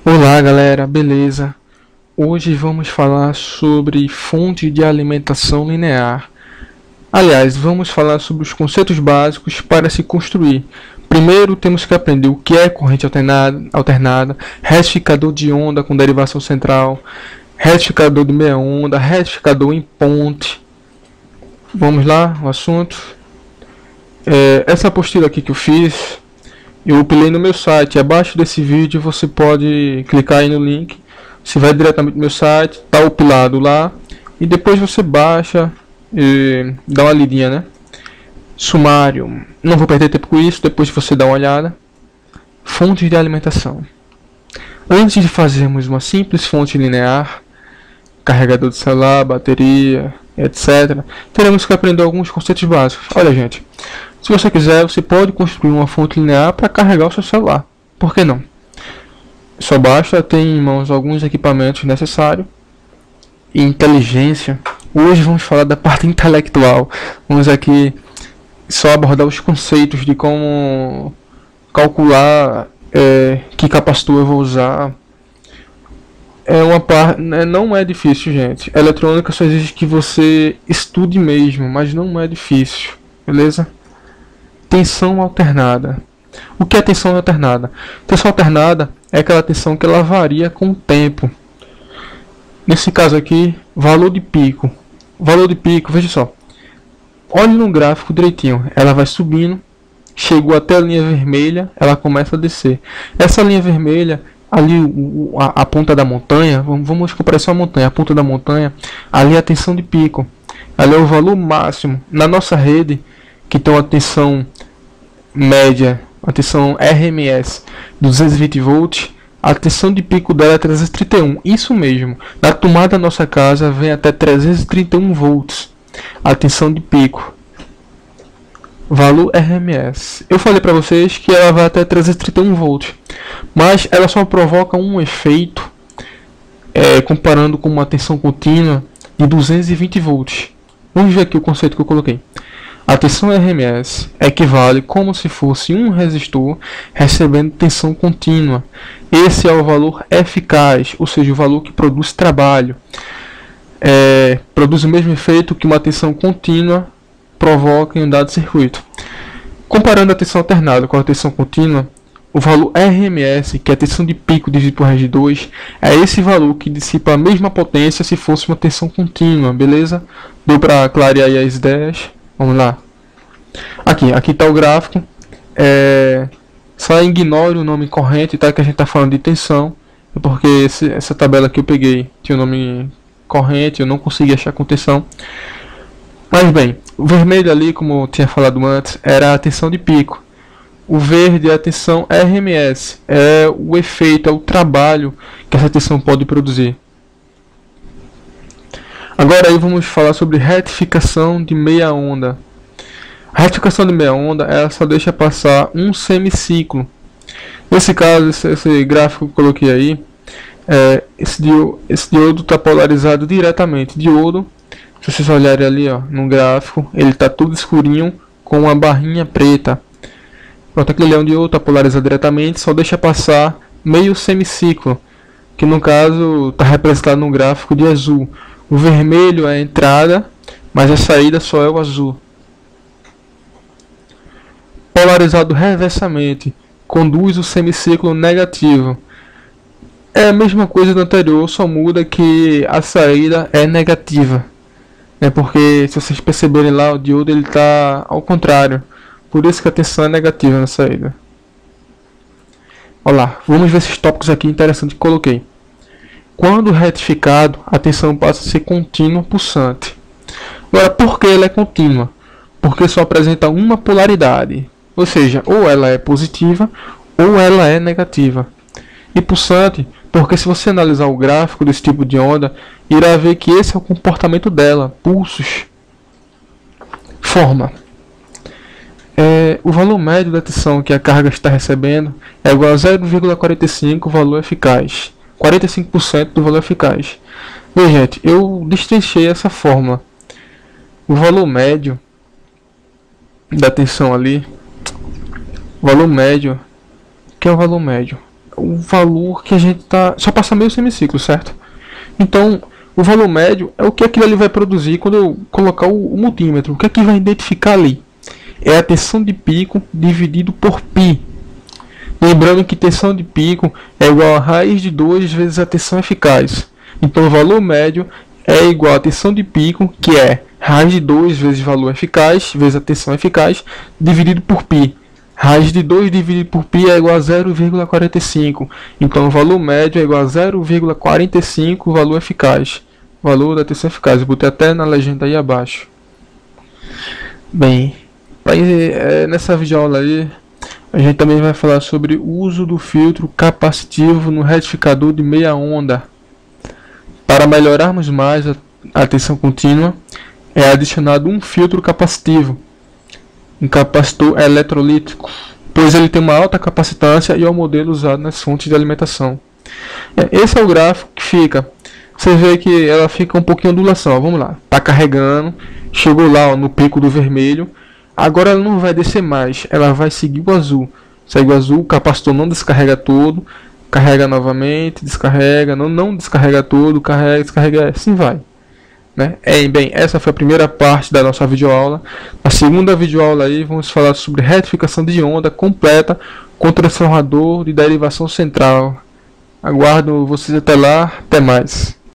Olá galera, beleza? Hoje vamos falar sobre fonte de alimentação linear. Aliás, vamos falar sobre os conceitos básicos para se construir. Primeiro temos que aprender o que é corrente alternada, retificador de onda com derivação central, retificador de meia onda, retificador em ponte. Vamos lá, o assunto. Essa apostila aqui que eu fiz, eu upilei no meu site. Abaixo desse vídeo você pode clicar aí no link. Você vai diretamente no meu site, tá upilado lá. E depois você baixa e dá uma lidinha, né? Sumário. Não vou perder tempo com isso, depois você dá uma olhada. Fontes de alimentação. Antes de fazermos uma simples fonte linear, carregador de celular, bateria, etc., teremos que aprender alguns conceitos básicos. Olha, gente, se você quiser, você pode construir uma fonte linear para carregar o seu celular. Por que não? Só basta ter em mãos alguns equipamentos necessários. E inteligência. Hoje vamos falar da parte intelectual. Vamos aqui só abordar os conceitos de como calcular que capacitor eu vou usar. Não é difícil, gente. Eletrônica só exige que você estude mesmo, mas não é difícil, beleza? Tensão alternada. O que é tensão alternada? Tensão alternada é aquela tensão que ela varia com o tempo. Nesse caso aqui, valor de pico. Valor de pico, veja só. Olhe no gráfico direitinho. Ela vai subindo, chegou até a linha vermelha, ela começa a descer. Essa linha vermelha, ali a ponta da montanha, vamos comparar isso a montanha, a ponta da montanha, ali é a tensão de pico. Ali é o valor máximo. Na nossa rede, que tem uma tensão média, a tensão RMS 220 volts, a tensão de pico dela é 331. Isso mesmo, na tomada da nossa casa vem até 331 volts a tensão de pico, valor RMS. Eu falei para vocês que ela vai até 331 volts, mas ela só provoca um efeito comparando com uma tensão contínua de 220 volts. Vamos ver aqui o conceito que eu coloquei. A tensão RMS equivale como se fosse um resistor recebendo tensão contínua. Esse é o valor eficaz, ou seja, o valor que produz trabalho. Produz o mesmo efeito que uma tensão contínua provoca em um dado circuito. Comparando a tensão alternada com a tensão contínua, o valor RMS, que é a tensão de pico dividido por raiz de 2, é esse valor que dissipa a mesma potência se fosse uma tensão contínua, beleza? Deu para clarear aí as ideias? Vamos lá. Aqui está o gráfico. Só ignore o nome corrente, tá? Que a gente está falando de tensão. Porque essa tabela que eu peguei tinha o nome corrente, eu não consegui achar com tensão. Mas bem, o vermelho ali, como eu tinha falado antes, era a tensão de pico. O verde é a tensão RMS. É o efeito, é o trabalho que essa tensão pode produzir. Agora aí vamos falar sobre retificação de meia onda. A retificação de meia onda, ela só deixa passar um semiciclo. Nesse caso, esse gráfico que eu coloquei aí, esse diodo está polarizado diretamente. Diodo, se vocês olharem ali no gráfico, ele está tudo escurinho com uma barrinha preta. Pronto, aquele é um diodo, está polarizado diretamente, só deixa passar meio semiciclo, que no caso está representado no gráfico de azul. O vermelho é a entrada, mas a saída só é o azul. Polarizado reversamente, conduz o semiciclo negativo. É a mesma coisa do anterior, só muda que a saída é negativa. Porque se vocês perceberem lá, o diodo está ao contrário. Por isso que a tensão é negativa na saída. Olha lá, vamos ver esses tópicos aqui interessantes que coloquei. Quando retificado, a tensão passa a ser contínua pulsante. Agora, por que ela é contínua? Porque só apresenta uma polaridade. Ou seja, ou ela é positiva ou ela é negativa. E pulsante, porque se você analisar o gráfico desse tipo de onda, irá ver que esse é o comportamento dela, pulsos. Forma. O valor médio da tensão que a carga está recebendo é igual a 0,45 valor eficaz. 45% do valor eficaz. Bem, gente, eu destrinchei essa fórmula. O valor médio da tensão ali, valor médio, que é o valor médio? o valor que a gente tá, só passa meio semiciclo, certo? Então, o valor médio é o que aquilo ali vai produzir quando eu colocar o multímetro. O que é que vai identificar ali? É a tensão de pico dividido por π. Lembrando que tensão de pico é igual a raiz de 2 vezes a tensão eficaz. Então o valor médio é igual a tensão de pico, que é raiz de 2 vezes o valor eficaz, vezes a tensão eficaz, dividido por π. Raiz de 2 dividido por π é igual a 0,45. Então o valor médio é igual a 0,45 valor eficaz. Valor da tensão eficaz. Eu botei até na legenda aí abaixo. Bem, nessa videoaula aí, a gente também vai falar sobre o uso do filtro capacitivo no retificador de meia onda. Para melhorarmos mais a tensão contínua, é adicionado um filtro capacitivo, um capacitor eletrolítico, pois ele tem uma alta capacitância e é o modelo usado nas fontes de alimentação. Esse é o gráfico que fica. Você vê que ela fica um pouquinho ondulação. Ó, vamos lá, está carregando, chegou lá, ó, no pico do vermelho. Agora ela não vai descer mais, ela vai seguir o azul. Segue o azul, o capacitor não descarrega todo, carrega novamente, descarrega, não descarrega todo, carrega, descarrega, assim vai. Né? Bem, essa foi a primeira parte da nossa videoaula. Na segunda videoaula aí vamos falar sobre retificação de onda completa com transformador de derivação central. Aguardo vocês até lá, até mais.